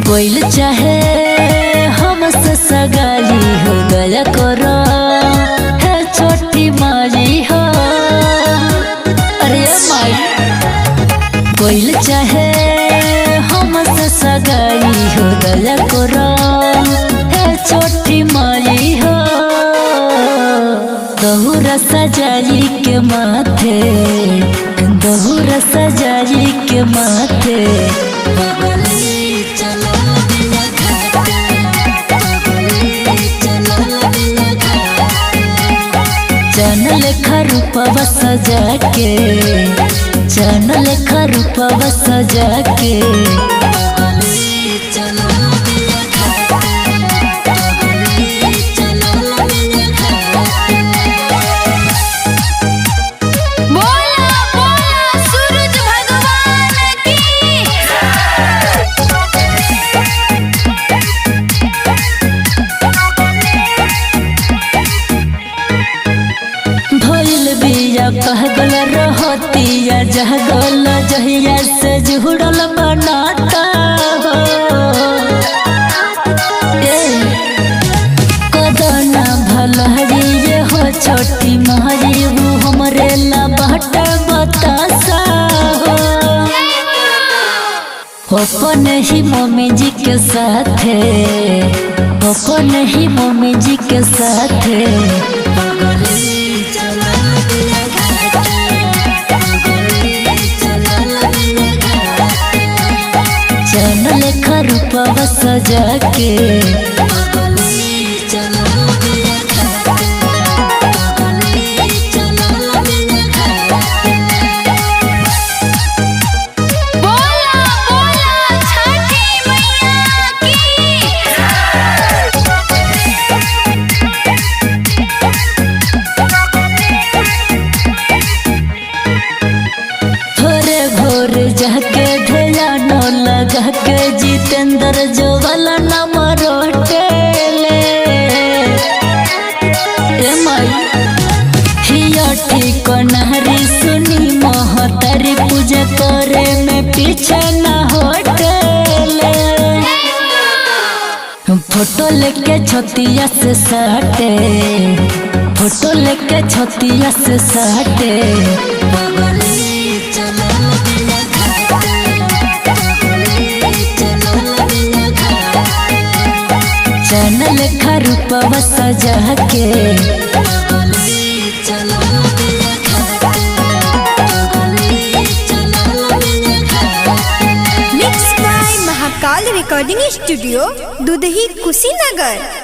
कोइल चाहे हमसे सगाई हो दया करो है छोटी माई हो। अरे माई कोइल चाहे हमसे सगाई हो दया करो है छोटी माई हो। दहुरा सजाई के माथे दहुरा सजाई के माथे चैनल रूपवा सजा के चैनल रूपवा सजा के कहगल रहतिया जहगल जहिया से जुड़ल बनाता हो। कदना भलहरी ये हो छोटी महरी वो हमरे ला बाट बतासा हो। अपन ही मम्मी जी के साथे अपन ही मम्मी जी के साथे चैनल रूपवा सजा के जाके ढेला न लगा के जितेंद्र जो वाला नाम रोटेले हिया ठीक नहरी सुनी महतारी पूजा करे में पीछे न होटेले। फोटो लेके छतिया से साटे फोटो लेके छतिया से साटे चैनल रूपवा सजा के mix by Mahakal recording studio Dudhahi Kushinagar.